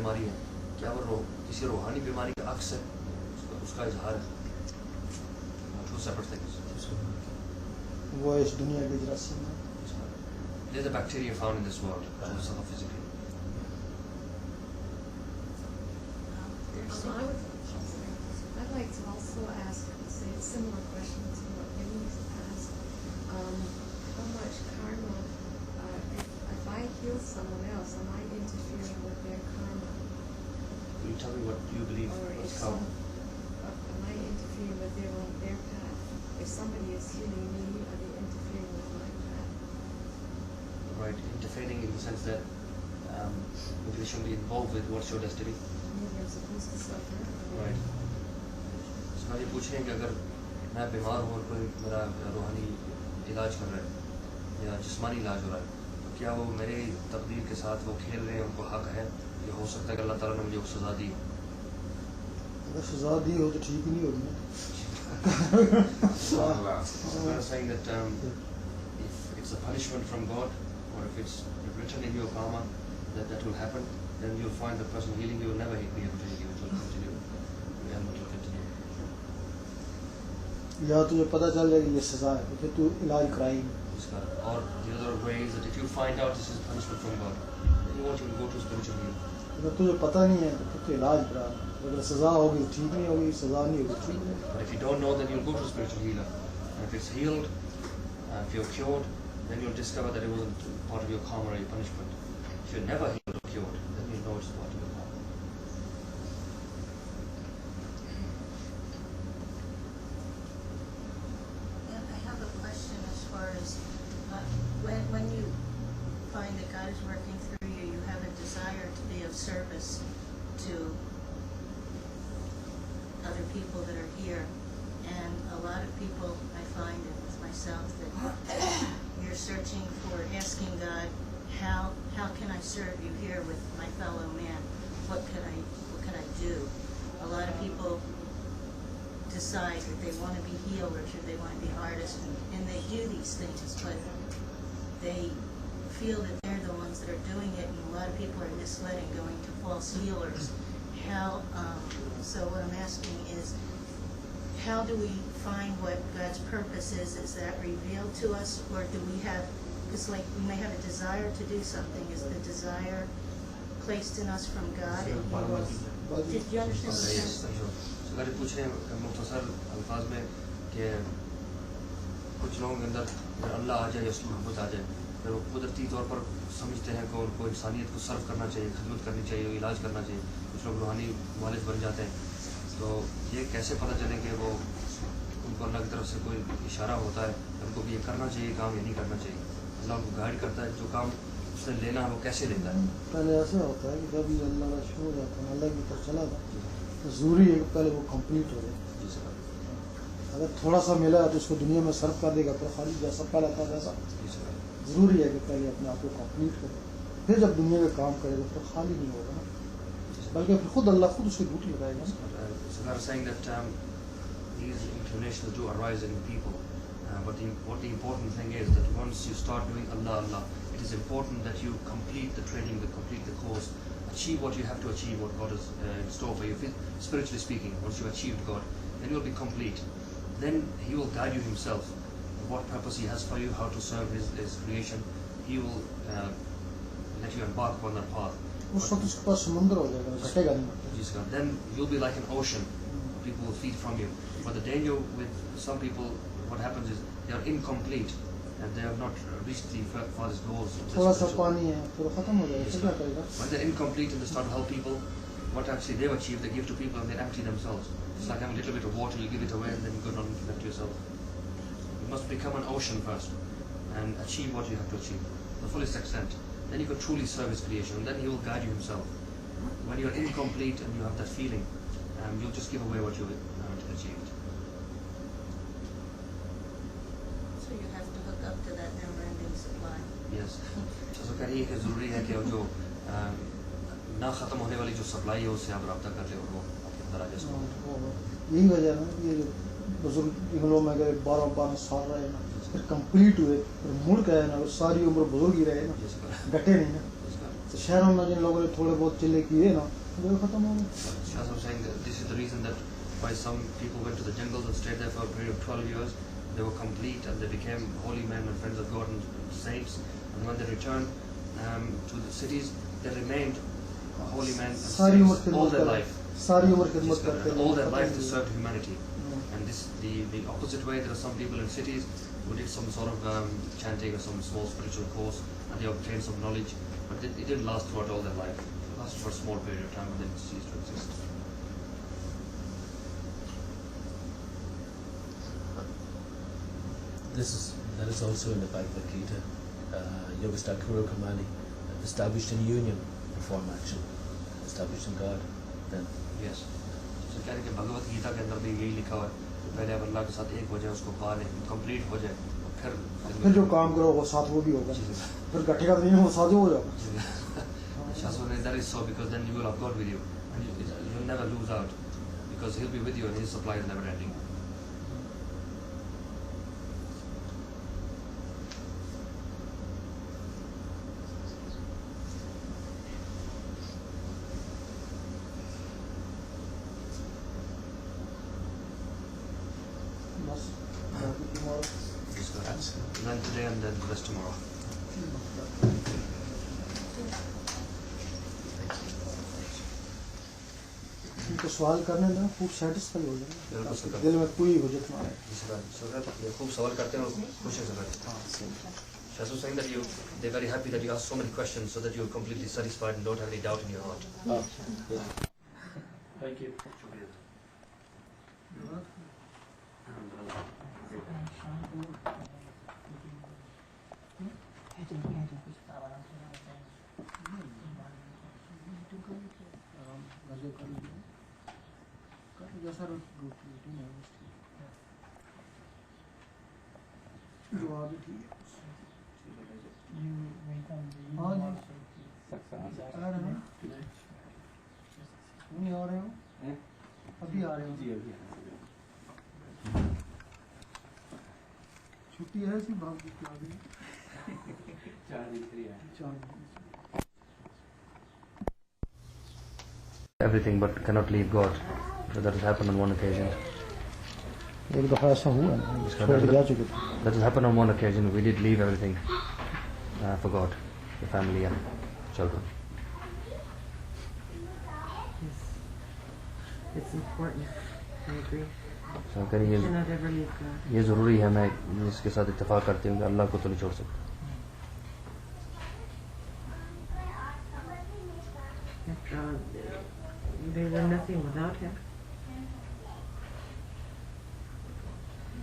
बीमारी है, क्या वो किसी रूहानी बीमारी का अक्स है, उसका इजहार है? Two separate things. वो इस दुनिया के जरासीम है. There's a bacteria found in this world, suffer physically. I'd like to also ask, say, a similar question to what Denise asked. How much karma, if I heal someone else, am I interfering with their karma? Will you tell me what you believe? Or What's if karma? am I interfering with their path? If somebody is healing me, are they interfering with my path? Right, interfering in the sense that maybe they shouldn't be involved with what's your destiny. Maybe I'm supposed to suffer. Right. So ये पूछ रहे हैं कि अगर मैं बीमार हूँ और कोई मेरा रूहानी इलाज कर रहा है या जिस्मानी इलाज हो रहा है, तो क्या वो मेरे तकदीर के साथ वो खेल रहे हैं, उनको हक है? ये हो सकता है कि अल्लाह ताला ने मुझे वो सज़ा दी. अगर सज़ा दी हो तो ठीक नहीं होगी ना. So I'm saying that if it's a punishment from God, or if it's written in your karma that will happen, then you'll find the person healing you will never be able to heal you. It will continue. And it will continue. या तुझे पता चल जाएगा ये सज़ा है तो फिर तू इलाज कराएगी. Or the other way is that if you find out this is punishment from God, then you want to go to spiritual healing. अगर तुझे पता नहीं है तो फिर तो इलाज करा. अगर सज़ा होगी ठीक नहीं होगी, सज़ा नहीं होगी ठीक नहीं. But if you don't know, then you'll go to a spiritual healer. And if it's healed, if you're cured, then you'll discover that it wasn't part of your karma or your punishment. If you're never healed or cured, then you know it's part of your karma. I have a question as far as when you find that God is working through you, you have a desire to be of service to other people that are here, and a lot of people, I find it with myself, that you're searching for, asking God, how can I serve you here with my fellow man? What can I do? A lot of people decide that they want to be healers or they want to be artists, and they do these things, but they feel that they're the ones that are doing it, and a lot of people are misled and going to false healers. So what I'm asking is, how do we find what God's purpose is? Is that revealed to us, or do we have, it's like we may have a desire to do something. Is the desire placed in us from God? And did you understand what I'm saying? So अगर पूछ रहे हैं मुख्तसर अल्फाज में कि कुछ लोगों के अंदर अल्लाह आ जाए, उसकी मोहब्बत आ जाए, फिर वो कुदरती तौर पर समझते हैं कि उनको इंसानियत को सर्व करना चाहिए, खिदमत करनी चाहिए, इलाज करना चाहिए. कुछ लोग रूहानी वालिद बन जाते हैं. तो ये कैसे पता चले कि वो उनको अल्लाह की तरफ से कोई इशारा होता है उनको कि ये करना चाहिए काम, ये नहीं करना चाहिए? अल्लाह उनको गाइड करता है, जो काम उसने लेना है वो कैसे लेता है? पहले ऐसा होता है कि जब ये अल्लाह का शुरू हो जाता है, अल्लाह की तरफ चला था, तो ज़रूरी है कि पहले वो कंप्लीट हो जाए. अगर थोड़ा सा मिला है तो उसको दुनिया में सर्व कर देगा, तो खाली जैसा पहला था वैसा. ज़रूरी है कि पहले अपने आप को कंप्लीट करे, फिर जब दुनिया का काम करेगा तो खाली नहीं होगा ना, बल्कि खुद अल्लाह खुद उसकी ड्यूटी लगाएगा. So they are saying that these inclinations do arise in people, but what the important thing is that once you start doing Allah, it is important that you complete the training, complete the course, achieve what you have to achieve, what God is in store for you. Spiritually speaking, once you've achieved God, then you will be complete. Then He will guide you Himself, what purpose He has for you, how to serve His creation. He will let you embark on that path. उस वक्त उसके पास समुंदर हो जाएगा, घटेगा नहीं. Then you'll be like an ocean. People will feed from you. But the danger with some people, what happens is they are incomplete and they have not reached the farthest goals. थोड़ा सा पानी है, फिर खत्म हो जाएगा. क्या करेगा? When they're incomplete and they start to help people, what actually they've achieved, they give to people and they empty themselves. It's like having a little bit of water, you give it away and then you go on and give it to yourself. You must become an ocean first and achieve what you have to achieve, the fullest extent. Then you can truly serve His creation, and then He will guide you Himself. When you're incomplete and you have that feeling, you'll just give away what you haven't achieved. So you have to hook up to that never-ending supply. Yes. So कह रही है कि ज़रूरी है कि जो ना ख़त्म होने वाली जो सप्लाई है उससे आप रब्ता कर ले और वो आपके अंदर आ जाए. यही वजह है ना, ये जो बुजुर्ग लोग में गए 12 साल रहे ना, फिर कंप्लीट हुए, फिर मुड़ गए ना, सारी उम्र बुजुर्ग ही रहे ना, घटे नहीं ना. तो शहरों में जिन लोगों ने थोड़े बहुत चिल्ले किए ना वो खत्म हो गए. As I'm saying, that this is the reason that why some people went to the jungles and stayed there for a period of 12 years. They were complete and they became holy men and friends of God and saints. And when they returned to the cities, they remained holy men and सारी उम्र saints all खिदमत their कर life. सारी उम्र खिदमत करते And हैं. all their life they served humanity. And this the opposite way. There are some people in cities who did some sort of chanting or some small spiritual course and they obtained some knowledge, but it didn't last throughout all their life. It lasted for a small period of time and then it ceased to exist. That is also in the Bhagavad Gita. Yogastar Guru Kamali established in union, perform action, established in God. Then Yes. So कह रहे कि भगवत गीता के अंदर भी यही लिखा हुआ है कि पहले आप अल्लाह के साथ एक हो जाए, उसको पा लें, कंप्लीट हो जाए, और फिर जो काम करो वो साथ वो भी होगा. फिर इकट्ठे का दिन वो साथ हो जाएगा. Shaswani, that is so, because then you will have God with you and you'll never lose out because He'll be with you and His supply is never ending. बस बाकी तुम्हारा Just go ahead. Learn today and then the rest tomorrow. इनको सवाल करने ना खूब satisfy हो बिल्कुल सही जाए. बात. दिल में कोई हो जाए तुम्हारे. ये खूब सवाल करते हैं और खुशी से करते हैं. Shasu saying that they're very happy that you ask so many questions so that you're completely satisfied and don't have any doubt in your heart. Thank you. जैसा रूटीन है दुआ भी ठीक है. हाँ जी आ रहे हैं. नहीं आ रहे हो अभी आ रहे हो. छुट्टी है सी भाग की आ गई. 4 दिन. Everything but cannot leave God. So that has happened on one occasion. एक दफ़ा ऐसा हुआ ना छोड़ के जा चुके थे. That has happened on one occasion. We did leave everything for God, the family and children. It's important. I agree. So करिए You cannot ever leave God. ये ज़रूरी है. मैं इसके साथ इत्तेफाक करती हूँ कि अल्लाह को तो नहीं छोड़ सकता. After all, they were nothing without Him.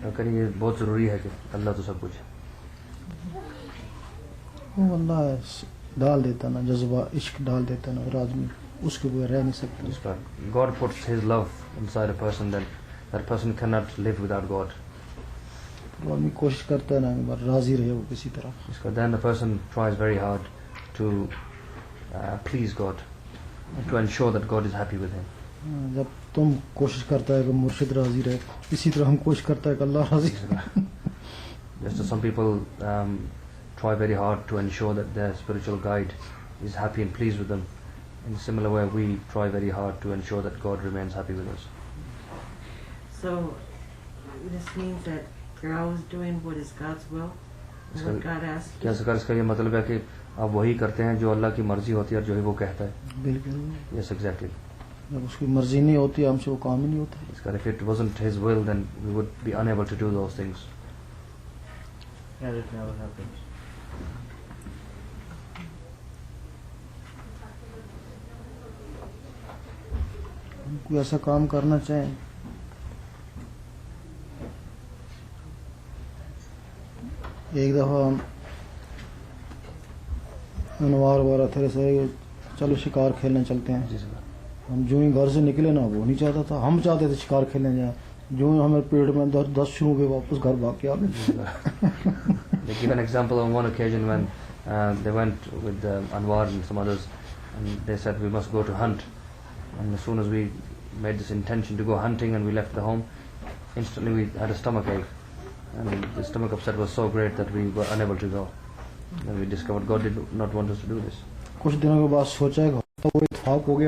तो करिए बहुत ज़रूरी है कि अल्लाह तो सब कुछ है. वो अल्लाह डाल देता ना जज्बा इश्क डाल देता ना और आदमी उसके बगैर रह नहीं सकता. जिसका God puts His love inside a person, then that person cannot live without God. वो आदमी कोशिश करता है ना एक बार राजी रहे वो किसी तरह. जिसका then the person tries very hard to please God, and to ensure that God is happy with him. जब तुम कोशिश करता है कि मुर्शिद राजी रहे इसी तरह हम कोशिश करता है कि अल्लाह राजी रहे. Just as some people try very hard to ensure that their spiritual guide is happy and pleased with them, in a similar way we try very hard to ensure that God remains happy with us. So this means that you're always doing what is God's will, and what God asks. क्या सरकार इसका ये मतलब है कि आप वही करते हैं जो अल्लाह की मर्जी होती है और जो ही वो कहता है. बिल्कुल. Yes, exactly. जब उसकी मर्जी नहीं होती हमसे वो काम ही नहीं होता. इसका if it wasn't His will, then we would be unable to do those things. And it never happens. हम कोई ऐसा काम करना चाहें एक दफ़ा हम अनवार वाला थे से चलो शिकार खेलने चलते हैं. हम जो ही घर से निकले ना वो नहीं चाहता था. हम चाहते थे शिकार खेलने जाए. जो ही हमें पेट में दर्द शुरू हो गए वापस घर भाग के आ गए. They give an example on one occasion when they went with Anwar and some others, and they said we must go to hunt. And as soon as we made this intention to go hunting and we left the home, instantly we had a stomach ache, and the stomach upset was so great that we were unable to go. And we discovered God did not want us to do this. कुछ दिनों के बाद सोचा कि वो इत्तेफाक हो गया